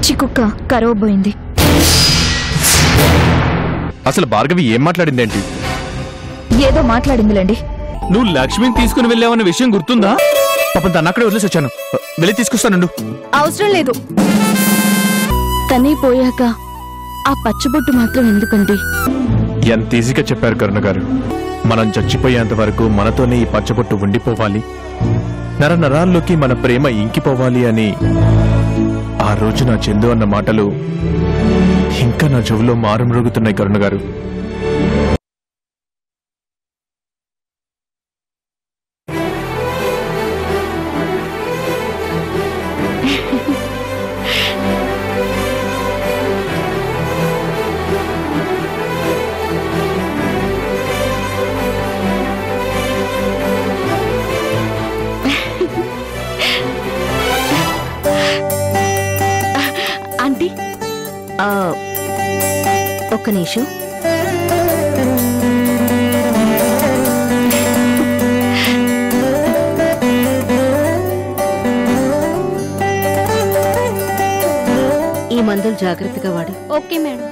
పిచ్చి కుక్క కరవబోయింది. అసలు భార్గవి ఏం మాట్లాడిందేంటి? ఏదో మాట్లాడిందిలేండి. నువ్వు లక్ష్మిని తీసుకుని వెళ్ళావన్న విషయం గుర్తుందా? పాపం తను అక్కడే వదిలేసి వచ్చాను. వెళ్ళి తీసుకొస్తాను. అవసరం లేదు. తనే పోయాక ఆ పచ్చబొట్టు మాత్రం ఎందుకండి? ఎంత ఈజీగా చెప్పారు కరుణ గారు. మనం చచ్చిపోయేంత వరకు మనతోనే ఈ పచ్చబొట్టు ఉండిపోవాలి, నర నరాల్లోకి మన ప్రేమ ఇంకిపోవాలి అని. ఆ రోజు నా చందు అన్న మాటలు ఇంకా నా చెవులో మారుమ్రోగుతున్నాయి కరుణ గారు. ఆంటీ, ఒక్క నిమిషం. ఈ మందులు జాగ్రత్తగా వాడు. Okay madam.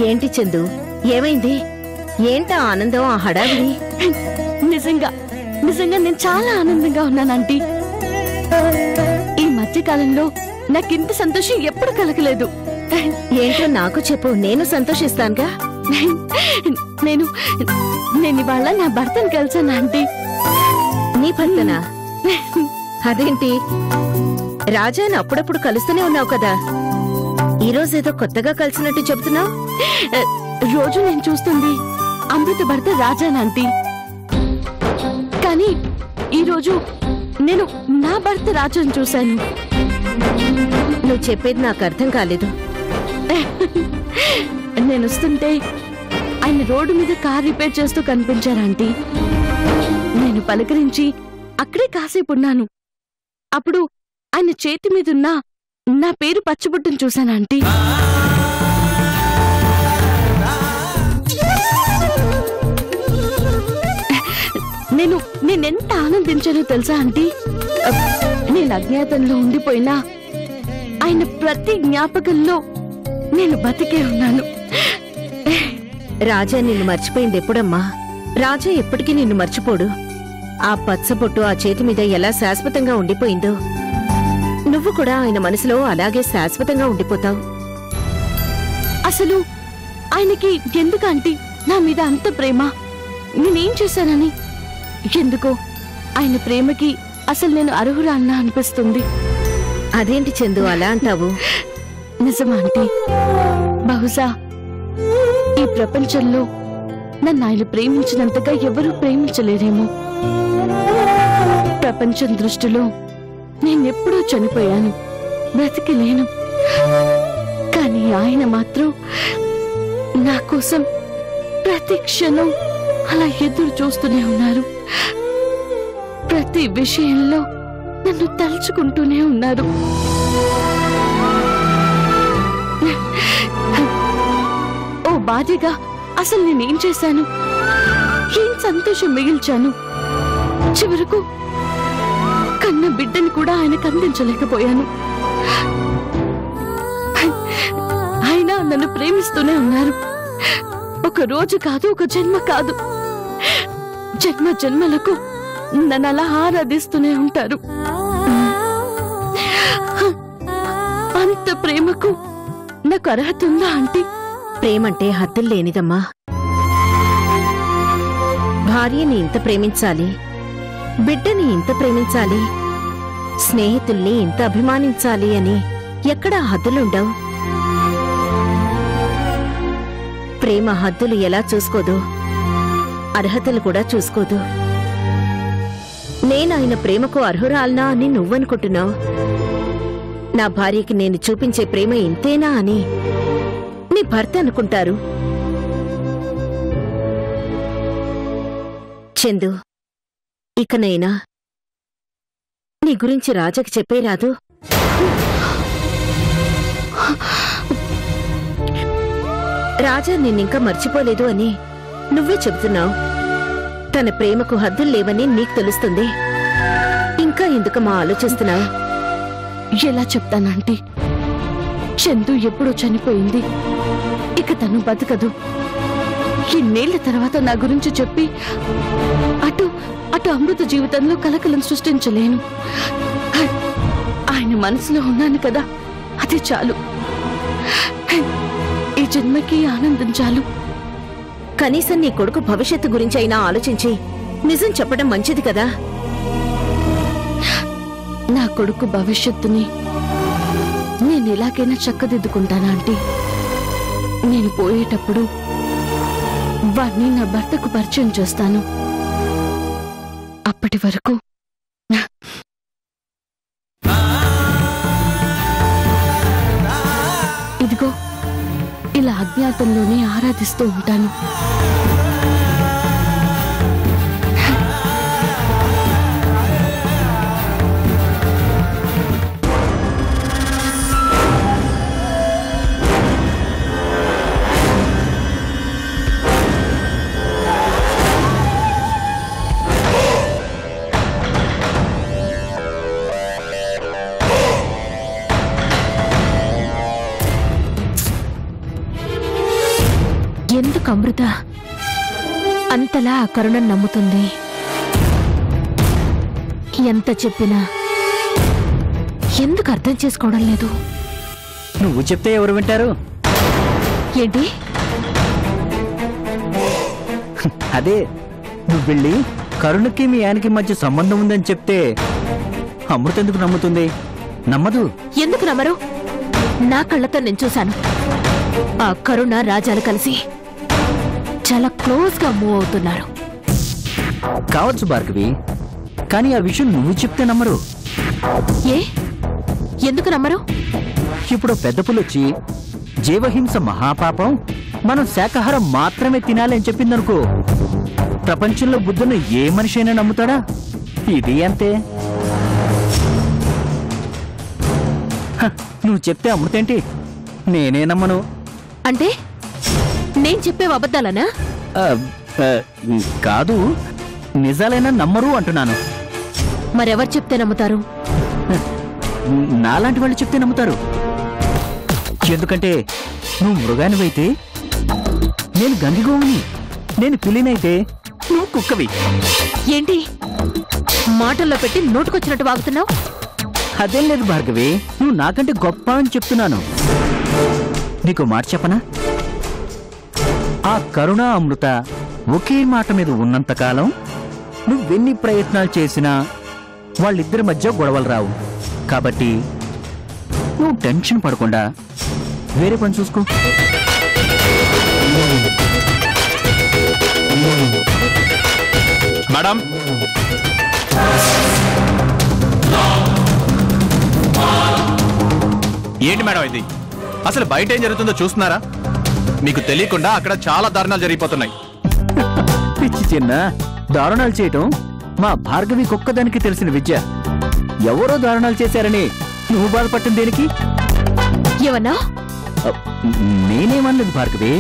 ఏంటి చందు, ఏమైంది? ఏంటా ఆనందం, ఆ హడావిడి? నిజంగా నేను చాలా ఆనందంగా ఉన్నాను ఆంటీ. ఈ మధ్యకాలంలో నాకింత సంతోషం ఎప్పుడు కలగలేదు. ఏంటో నాకు చెప్పు, నేను సంతోషిస్తానుగా. నేను ఇవాళ నా భర్తను కలిసాను ఆంటీ. నీ భర్తనా? అదేంటి, రాజాని అప్పుడప్పుడు కలుస్తూనే ఉన్నావు కదా, ఈ రోజేదో కొత్తగా కలిసినట్టు చెబుతున్నావు. రోజు నేను చూస్తుంది అమృత భర్త రాజానంటీ, కానీ ఈరోజు నేను నా భర్త రాజాను చూశాను. నువ్వు చెప్పేది నాకు అర్థం కాలేదు. నేను వస్తుంటే ఆయన రోడ్డు మీద కార్ రిపేర్ చేస్తూ కనిపించారంటీ. నేను పలకరించి అక్కడే కాసేపు ఉన్నాను. అప్పుడు ఆయన చేతి మీదున్న నా పేరు పచ్చబొట్టును చూశానంటీ. నేనెంత ఆనందించానో తెలుసా ఆంటీ? నేను అజ్ఞాతంలో ఉండిపోయినా ఆయన ప్రతి జ్ఞాపకంలో నేను బతికే ఉన్నాను. రాజా నిన్ను మర్చిపోయింది ఎప్పుడమ్మా? రాజా ఎప్పటికీ నిన్ను మర్చిపోడు. ఆ పచ్చబొట్టు ఆ చేతి మీద ఎలా శాశ్వతంగా ఉండిపోయిందో, నువ్వు కూడా ఆయన మనసులో అలాగే శాశ్వతంగా ఉండిపోతావు. అసలు ఆయనకి ఎందుకు ఆంటీ నా మీద అంత ప్రేమ? నేనేం చేశానని? ఎందుకో ఆయన ప్రేమకి అసలు నేను అర్హురాన్నా అనిపిస్తుంది. అదేంటి చందు అలా అంటావు? నిజమా ఆంటీ? బహుశా ఈ ప్రపంచంలో నన్ను ఆయన ప్రేమించినంతగా ఎవరూ ప్రేమించలేరేమో. ప్రపంచం దృష్టిలో నేనెప్పుడూ చనిపోయాను, బ్రతికిలేను. కానీ ఆయన మాత్రం నా కోసం ప్రతి క్షణం అలా ఎదురు చూస్తూనే ఉన్నారు. ప్రతి విషయంలో నన్ను తలుచుకుంటూనే ఉన్నారు. ఓ భార్యగా అసలు నేనేం చేశాను? ఏం సంతోషం మిగిల్చాను? చివరకు కన్న బిడ్డని కూడా ఆయనకు అందించలేకపోయాను. ఆయన నన్ను ప్రేమిస్తూనే ఉన్నారు. ఒక రోజు కాదు, ఒక జన్మ కాదు, జన్మ జన్మలకు నన్ను అలా ఆరాధిస్తూనే ఉంటారు. అంత ప్రేమకు నాకు అర్హత ఉందా ఆంటీ? ప్రేమంటే హద్దులు లేనిదమ్మా. భార్యని ఇంత ప్రేమించాలి, బిడ్డని ఇంత ప్రేమించాలి, స్నేహితుల్ని ఇంత అభిమానించాలి అని ఎక్కడా హద్దులుండవు. ప్రేమ హద్దులు ఎలా చూసుకోదు, అర్హతలు కూడా చూసుకోదు. నేనాయన ప్రేమకు అర్హురాల్నా అని నువ్వనుకుంటున్నావు. నా భార్యకి నేను చూపించే ప్రేమ ఇంతేనా అని నీ భర్త అనుకుంటారు. చందు, ఇకనైనా నీ గురించి రాజాకి చెప్పేరాదు. రాజా నిన్నింకా మర్చిపోలేదు అని నువ్వే చెబుతున్నావు. తన ప్రేమకు హద్దులు లేవని నీకు తెలుస్తుంది. ఇంకా ఇంకా ఎందుకమ్మా ఆలోచిస్తున్నావు? ఎలా చెప్తానంటీ? చందు ఎప్పుడో చనిపోయింది, ఇక తను బతకదు. ఇన్నేళ్ల తర్వాత నా గురించి చెప్పి అటు అటు అమృత జీవితంలో కలకలం సృష్టించలేను. ఆయన మనసులో ఉన్నాను కదా, అది చాలు. ఈ జన్మకి ఆనందం చాలు. కనీసం నీ కొడుకు భవిష్యత్తు గురించి అయినా ఆలోచించి నిజం చెప్పడం మంచిది కదా. నా కొడుకు భవిష్యత్తుని నేను ఎలాగైనా చక్కదిద్దుకుంటానా ఆంటీ? నేను పోయేటప్పుడు వాణ్ణి నా భర్తకు పరిచయం చేస్తాను. అప్పటి వరకు ఇదిగో ఇలా అజ్ఞాతంలోనే ఆరాధిస్తూ ఉంటాను. ఎందుకు అమృత అంతలా ఆ కరుణను నమ్ముతుంది? ఎంత చెప్పినా ఎందుకు అర్థం చేసుకోవడం లేదు? నువ్వు చెప్తే ఎవరు వింటారు? ఏంటి? అదే, నువ్వు వెళ్ళి కరుణకి మీ ఆయనకి మధ్య సంబంధం ఉందని చెప్తే అమృత ఎందుకు నమ్ముతుంది? నమ్మదు. ఎందుకు నమ్మరు? నా కళ్ళతో నేను చూశాను. ఆ కరుణ రాజాలు కలిసి చాలా క్లోజ్ గా మూవ్ అవుతున్నారు. కావచ్చు భార్గవి, కానీ ఆ విషయం నువ్వు చెప్తే నమ్మరు. ఏ? ఎందుకు నమ్మరు? ఇప్పుడు పెద్ద పులొచ్చి జీవహింస మహాపాపం, మనం శాకాహారం మాత్రమే తినాలి అని చెప్పిందనుకో, ప్రపంచంలో బుద్ధును ఏ మనిషి అయినా నమ్ముతాడా? ఇది అంతే. నువ్వు చెప్తే అమృతేంటి, నేనే నమ్మను. అంటే నేను చెప్పేవి అబద్ధాలనా? కాదు, నిజాలైనా నమ్మరు అంటున్నాను. మరెవరు చెప్తే నమ్ముతారు? నాలాంటి వాళ్ళు చెప్తే నమ్ముతారు. ఎందుకంటే నువ్వు మృగానివైతే నేను గంగిగోవుని, నేను పులినైతే నువ్వు కుక్కవి. ఏంటి మాటల్లో పెట్టి నోటుకొచ్చినట్టు వాగుతున్నావు? అదేం లేదు భార్గవి, నువ్వు నాకంటే గొప్ప అని చెప్తున్నాను. నీకు మాట చెప్పనా? ఆ కరుణ అమృత ఒకే మాట మీద ఉన్నంతకాలం నువ్వెన్ని ప్రయత్నాలు చేసినా వాళ్ళిద్దరి మధ్య గొడవలు రావు. కాబట్టి నువ్వు టెన్షన్ పడకుండా వేరే పని చూసుకో. మేడం, ఏంటి మేడం ఇది? అసలు బయట ఏం జరుగుతుందో చూస్తున్నారా? మీకు తెలియకుండా అక్కడ చాలా దారుణాలు జరిగిపోతున్నాయి. పిచ్చి చిన్న, దారుణాలు చేయటం మా భార్గవి ఒక్కదానికి తెలిసిన విద్య. ఎవరో దారుణాలు చేశారని నువ్వు బాధపడటం దేనికి? ఏమన్నా? నేనేమనలేదు భార్గవి,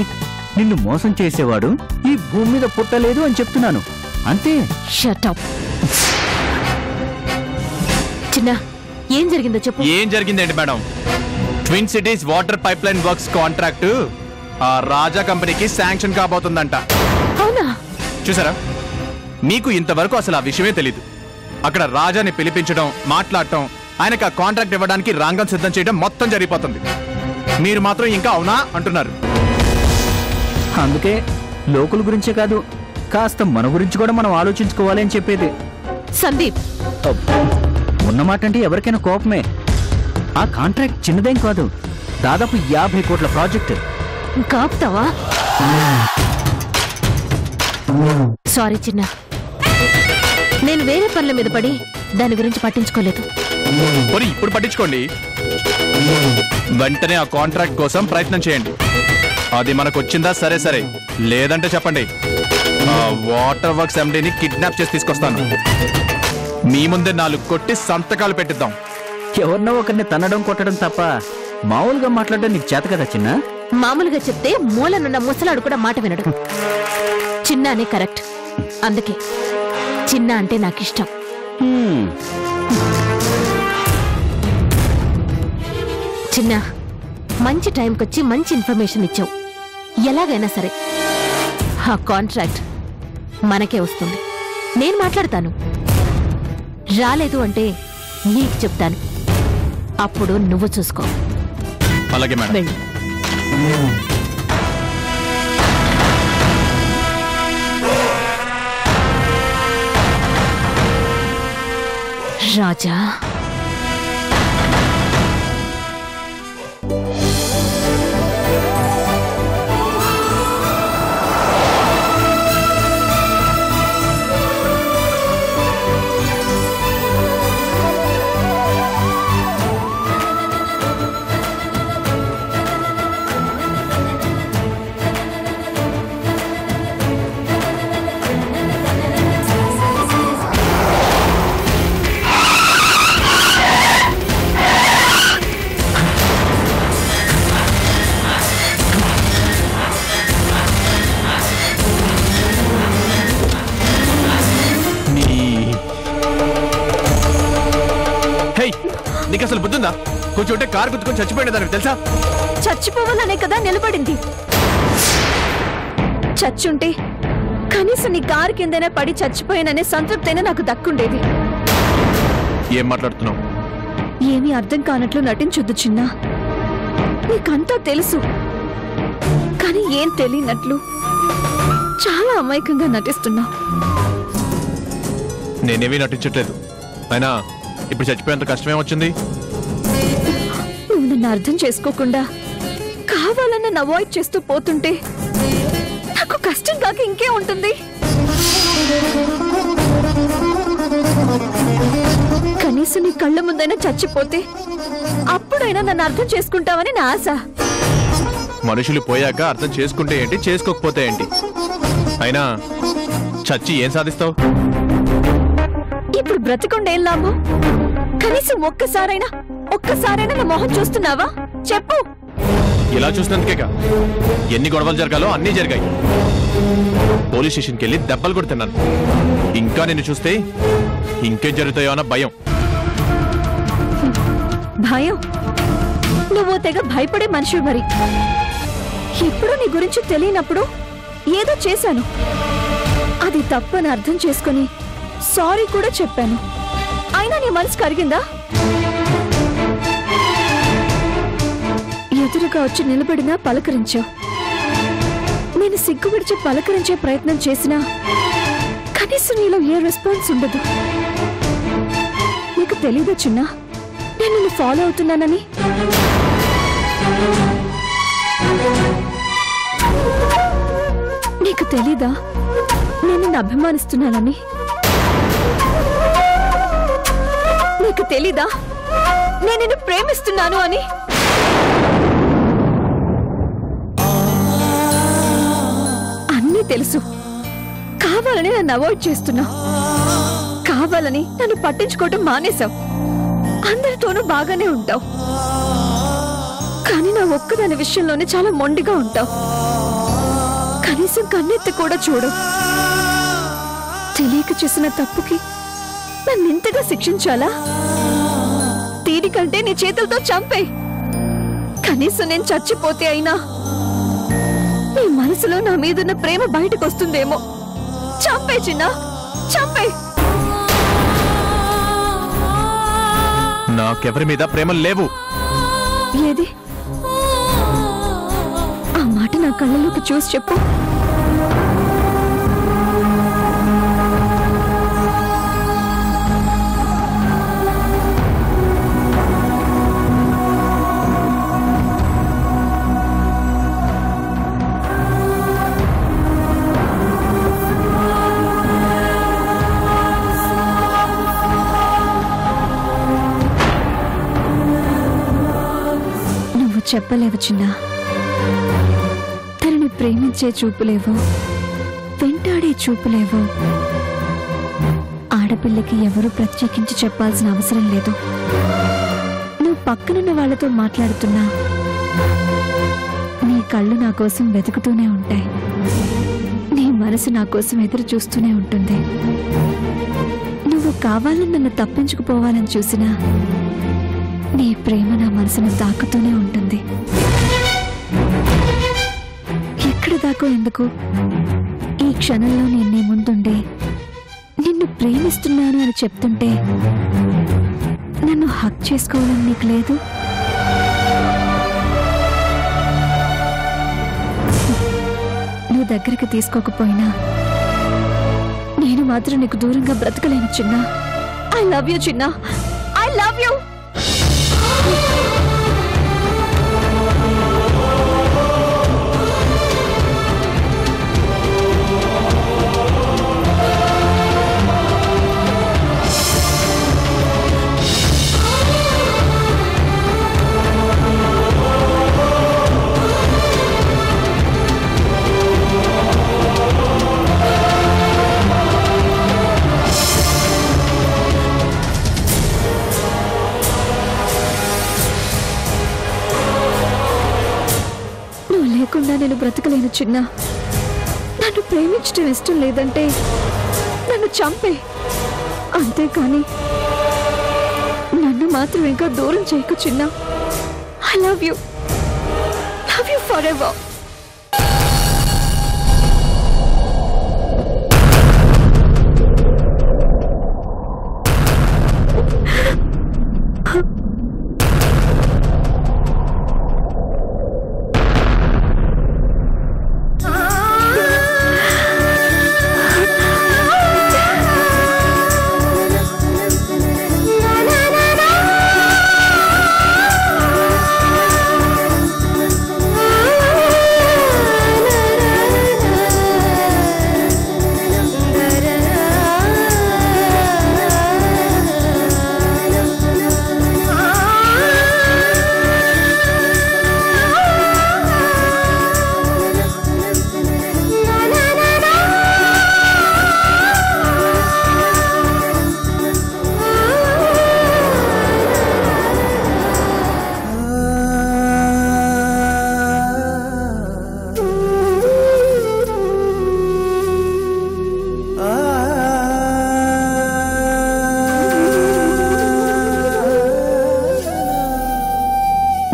నిన్ను మోసం చేసేవాడు ఈ భూమి మీద పుట్టలేదు అని చెప్తున్నాను అంతే. Shut up. చిన్న, ఏం జరిగిందో చెప్పు. ఏం జరిగిందండి madam? Twin cities water pipe line works contract ఆ రాజా కంపెనీకి శాంక్షన్ కాబోతుందంట. అవునా? చూసారా, మీకు ఇంతవరకు అసలు ఆ విషయమే తెలీదు. అక్కడ రాజాని పిలిపించడం, మాట్లాడటం, ఆయనకు ఆ కాంట్రాక్ట్ ఇవ్వడానికి రంగం సిద్ధం చేయడం మొత్తం జరిగిపోతుంది. మీరు మాత్రం ఇంకా అవునా అంటున్నారు. అందుకే లోకుల గురించే కాదు, కాస్త మన గురించి కూడా మనం ఆలోచించుకోవాలి అని చెప్పేది. సందీప్, ఉన్నమాట అంటే ఎవరికైనా కోపమే. ఆ కాంట్రాక్ట్ చిన్నదేం కాదు, దాదాపు 50 కోట్ల ప్రాజెక్ట్. కాపుతావా? సారీ చిన్న, నేను వేరే పనుల మీద పడి దాని గురించి పట్టించుకోలేదు. మరి ఇప్పుడు పట్టించుకోండి. వెంటనే ఆ కాంట్రాక్ట్ కోసం ప్రయత్నం చేయండి. అది మనకు వచ్చిందా సరే సరే, లేదంటే చెప్పండి, ఆ వాటర్ వర్క్స్ ఎండీని కిడ్నాప్ చేసి తీసుకొస్తాను. మీ ముందే 4 కొట్టి సంతకాలు పెట్టిద్దాం. ఎవరినో ఒకరిని తన్నడం కొట్టడం తప్ప మామూలుగా మాట్లాడడం నీకు చేత కదా చిన్న? మామూలుగా చెప్తే మూలనున్న ముసలాడు కూడా మాట వినడు. చిన్న అనే కరెక్ట్, అందుకే చిన్న అంటే నాకిష్టం. చిన్న మంచి టైంకొచ్చి మంచి ఇన్ఫర్మేషన్ ఇచ్చావు. ఎలాగైనా సరే ఆ కాంట్రాక్ట్ మనకే వస్తుంది. నేను మాట్లాడతాను. రాలేదు అంటే నీకు చెప్తాను. అప్పుడు నువ్వు చూసుకో. అలాగే మేడం. వెళ్ళు. రాజా, నీకు అసలు బుద్ధుందా? కొంచెం ఉంటే కారు గుర్తుకొని చచ్చిపోయిన దానికి తెలుసా? చచ్చిపోవాలనే కదా నిలబడింది. చచ్చుంటే కనీసం నీ కారు కిందనే పడి చచ్చిపోయాననే సంతృప్తైనా నాకు దక్కుండేది. ఏం మాట్లాడుతున్నావు? ఏమీ అర్థం కానట్లు నటించొద్దు చిన్నా. నీకంతా తెలుసు, కానీ ఏం తెలియనట్లు చాలా అమాయకంగా నటిస్తున్నావు. నేనేమీ నటించట్లేదు. అయినా ఇప్పుడు చచ్చిపోయేంత కష్టమే వచ్చింది. నువ్వు నన్ను అర్థం చేసుకోకుండా కావాలన్న నన్ను అవాయిడ్ చేస్తూ పోతుంటే నాకు కష్టం కాక ఇంకే ఉంటుంది. కనీసం నీ కళ్ళ ముందైనా చచ్చిపోతే అప్పుడైనా నన్ను అర్థం చేసుకుంటావని నా ఆశ. మనుషులు పోయాక అర్థం చేసుకుంటే ఏంటి, చేసుకోకపోతే ఏంటి? అయినా చచ్చి ఏం సాధిస్తావు? ఇప్పుడు బ్రతికొండేం లాభం? కనీసం ఒక్కసారైనా నా మొహం చూస్తున్నావా? చెప్పు. ఇలా చూసినందుకేగా ఎన్ని గొడవలు జరగాలో అన్నీ జరిగాయి. పోలీస్ స్టేషన్కి వెళ్ళి దెబ్బలు కొడుతున్నాను. ఇంకా నిన్ను చూస్తే ఇంకేం జరుగుతాయో అన్న భయం. భయం? నువ్వు తెగ భయపడే మనిషి. మరి ఇప్పుడు నీ గురించి తెలియనప్పుడు ఏదో చేశాను, అది తప్పని అర్థం చేసుకుని సారీ కూడా చెప్పాను. అయినా నీ మనసు కరిగిందా? ఎదురుగా వచ్చి నిలబడినా పలకరించావు. నేను సిగ్గు విడిచి పలకరించే ప్రయత్నం చేసినా కనీసం నీలో ఏ రెస్పాన్స్ ఉండదు. నీకు తెలీదా చిన్నా, నేను నిన్ను ఫాలో అవుతున్నానని? నీకు తెలీదా నేను నిన్ను అభిమానిస్తున్నానని? నీకు తెలీదా నేను నిన్ను ప్రేమిస్తున్నాను అని? అన్నీ తెలుసు. కావాలని నన్ను అవాయిడ్ చేస్తున్నావు. కావాలని నన్ను పట్టించుకోవటం మానేశావు. అందరితోనూ బాగానే ఉంటావు, కానీ నా ఒక్కదాని విషయంలోనే చాలా మొండిగా ఉంటావు. కనీసం కన్నెత్తి కూడా చూడు. తెలియక చేసిన తప్పుకి నన్నింతగా శిక్షించాలా? తీరికంటే నీ చేతులతో చంపే. కనీసం నేను చచ్చిపోతే అయినా నీ మనసులో నా మీదున్న ప్రేమ బయటకు వస్తుందేమో. చంపే చిన్నా, చంపే. నాకెవరి మీద ప్రేమలు లేవు. ఏది ఆ మాట నా కళ్ళలోకి చూసి చెప్పు. చెప్పలేవు చిన్నా. తనని ప్రేమించే చూపులేవో, వెంటాడే చూపులేవో ఆడపిల్లకి ఎవరు ప్రత్యేకించి చెప్పాల్సిన అవసరం లేదు. నువ్వు పక్కనున్న వాళ్లతో మాట్లాడుతున్నా నీ కళ్ళు నా కోసం వెతుకుతూనే ఉంటాయి. నీ మనసు నా కోసం ఎదురు చూస్తూనే ఉంటుంది. నువ్వు నువ్వు కావాలని నన్ను తప్పించుకుపోవాలని చూసినా నీ ప్రేమ నా మనసును తాకుతూనే ఉంటుంది. ఎక్కడ దాకో ఎందుకు, ఈ క్షణంలో నేను నీ ముందుండే నిన్ను ప్రేమిస్తున్నాను అని చెప్తుంటే నన్ను హక్ చేసుకోవాలని నీకు లేదు? నువ్వు దగ్గరికి తీసుకోకపోయినా నేను మాత్రం నీకు దూరంగా బ్రతకలేను చిన్నా. ఐ లవ్ యూ చిన్నా, ఐ లవ్ యూ. లేకుండా నేను బ్రతకలేను చిన్నా. నన్ను ప్రేమించడం ఇష్టం లేదంటే నన్ను చంపే, అంతేకాని నన్ను మాత్రం ఇంకా దూరం చేయకు చిన్నా. I love you forever.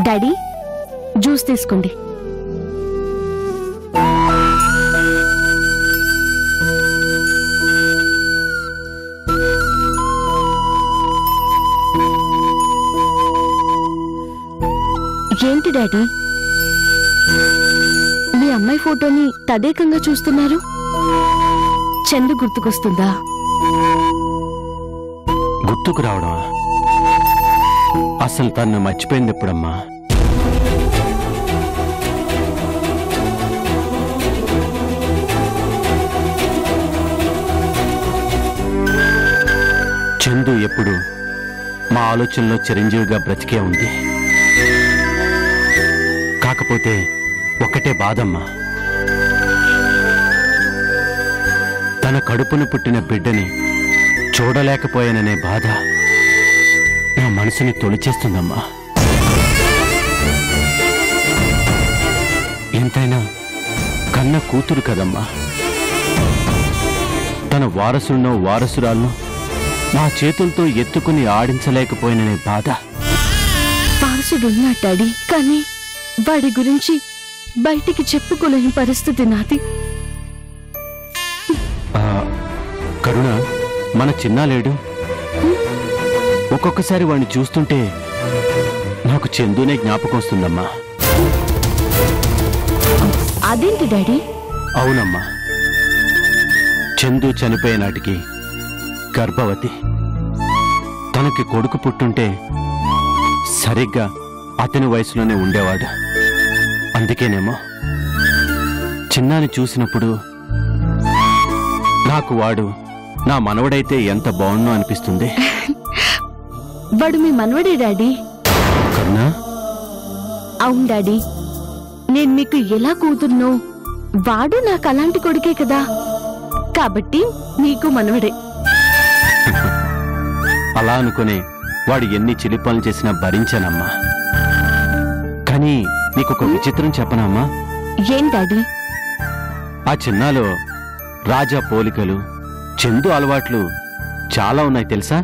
Daddy, juice తీసుకోండి. ఏంటి డాడీ, మీ అమ్మాయి ఫోటోని తదేకంగా చూస్తున్నారు? చందు గుర్తుకొస్తుందా? గుర్తుకు రావడం అసలు తను మర్చిపోయింది ఎప్పుడమ్మా? చందు ఎప్పుడు మా ఆలోచనలో చిరంజీవిగా బ్రతికే ఉంది. కాకపోతే ఒకటే బాధమ్మా, తన కడుపున పుట్టిన బిడ్డని చూడలేకపోయాననే బాధ నా మనసుని తొలిచేస్తుందమ్మా. ఎంతైనా కన్న కూతురు కదమ్మా. తన వారసున్నో వారసురాలను నా చేతులతో ఎత్తుకుని ఆడించలేకపోయిననే బాధ. వారసుడున్నా డాడీ, కానీ వాడి గురించి బయటికి చెప్పుకోలేని పరిస్థితి నాది. కరుణ, మన చిన్నాలేడు. ఒక్కొక్కసారి వాడిని చూస్తుంటే నాకు చందునే జ్ఞాపకం వస్తుందమ్మా. అదేంటి డాడీ? అవునమ్మా, చందు చనిపోయే నాటికి గర్భవతి. తనకి కొడుకు పుట్టుంటే సరిగ్గా అతని వయసులోనే ఉండేవాడు. అందుకేనేమో చిన్నాని చూసినప్పుడు నాకు వాడు నా మనవడైతే ఎంత బాగుందో అనిపిస్తుంది. వాడు మీ మనవడే డాడీ? కరుణా? అవును డాడీ, నేను మీకు ఎలా కూతుర్నో వాడు నాకు అలాంటి కొడుకే కదా, కాబట్టి మీకు మనవడే. అలా అనుకునే వాడు ఎన్ని చిలిపనులు చేసినా భరించానమ్మా. కానీ నీకొక విచిత్రం చెప్పనమ్మా? ఏం డాడీ? ఆ చిన్నాలో రాజా పోలికలు, చందు అలవాట్లు చాలా ఉన్నాయి తెలుసా?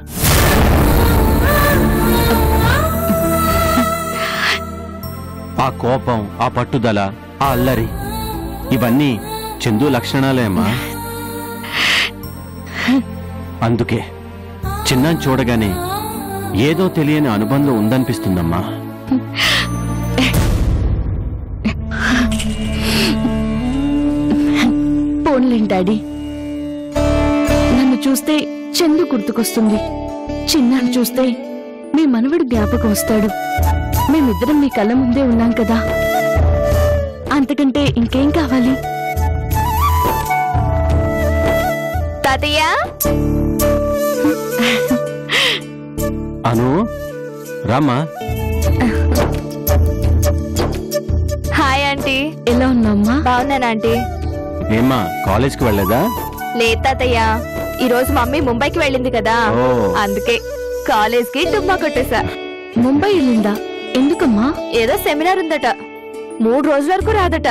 ఆ కోపం, ఆ పట్టుదల, ఆ అల్లరి, ఇవన్నీ చందు లక్షణాలే అమ్మా. అందుకే చిన్నాన్ని చూడగానే ఏదో తెలియని అనుబంధం ఉందనిపిస్తుందమ్మా. పోన్లేండి డాడీ, నన్ను చూస్తే చందు గుర్తుకొస్తుంది, చిన్నాన్ని చూస్తే మీ మనవడు జ్ఞాపకం వస్తాడు. మేమిద్దరం మీ కళ్ళ ముందే ఉన్నాం కదా, అంతకంటే ఇంకేం కావాలి? తాతయ్య, అను రామా. Hi aunty. ఎలా ఉన్నామ్మా? బాగున్నాను ఆంటీ. ఏమ్మా కాలేజ్కి వెళ్ళలేదా? లేదు తాతయ్య, ఈ రోజు మమ్మీ ముంబైకి వెళ్ళింది కదా, ఓ. అందుకే కాలేజ్ కి డుమ్మా కొట్టేశా. ముంబై వెళ్ళిందా? ఎందుకమ్మా? ఏదో సెమినార్ ఉందట, 3 రోజుల వరకు రాదట.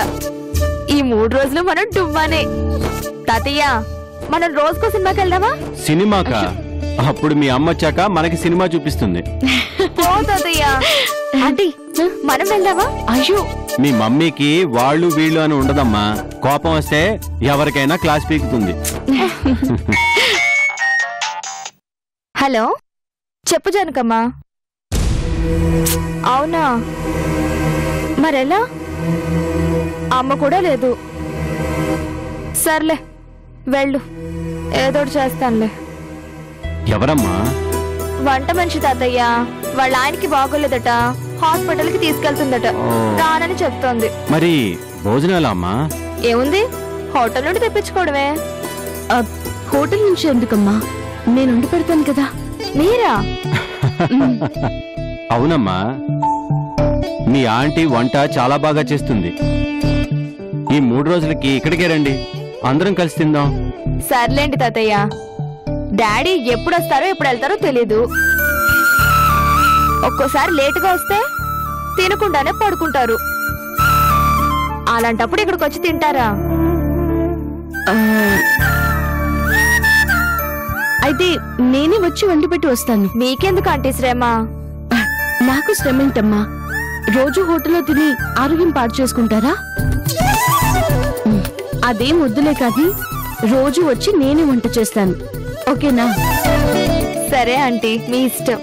ఈ 3 రోజులు మనం డుమ్మానే. తాతయ్య, మనం రోజుకో సినిమాకి వెళ్దామా? సినిమాకా? అప్పుడు మీ అమ్మ వచ్చాక మనకి సినిమా చూపిస్తుంది. ఓ తాతయ్య. ఆంటీ, మనం వెళ్దామా? అయ్యో, మీ మమ్మీకి వాళ్ళు వీళ్ళు అని ఉండదమ్మా. కోపం వస్తే ఎవరికైనా క్లాస్ పీకుతుంది. హలో, చెప్పు జనకమ్మా. అవునా, మరెలా? అమ్మ కూడా లేదు. సర్లే వెళ్ళు, ఏదోటి చేస్తానులే. ఎవరమ్మా? వంట మనిషి తాతయ్య, వాళ్ళ ఆయనకి బాగోలేదట, హాస్పిటల్ కి తీసుకెళ్తుందట. ఓ. రానని చెప్తోంది. మరి భోజనాలా అమ్మా? ఏముంది, హోటల్ నుండి తెప్పించుకోవడమే. హోటల్ నుంచి ఎందుకమ్మా? నేను వండి పెడతాను కదా. మీరా? అవునమ్మా, మీ ఆంటీ వంట చాలా బాగా చేస్తుంది. ఈ 3 రోజులకి ఇక్కడికే రండి, అందరం కలిసి తిందాం. సర్లేండి తాతయ్య, డాడీ ఎప్పుడు వస్తారో ఎప్పుడు వెళ్తారో తెలీదు. ఒక్కోసారి లేటుగా వస్తే తినకుండానే పడుకుంటారు. అలాంటప్పుడు ఇక్కడికి వచ్చి తింటారా? అయితే నేనే వచ్చి వండి పెట్టి వస్తాను. మీకెందుకు ఆంటీ శ్రమ? నాకు శ్రమేంటమ్మా? రోజు హోటల్లో తిని ఆరోగ్యం పాడు చేసుకుంటారా? అదేం వద్దులే కాదు, రోజు వచ్చి నేనే వంట చేస్తాను, ఓకేనా? సరే ఆంటీ, మీ ఇష్టం.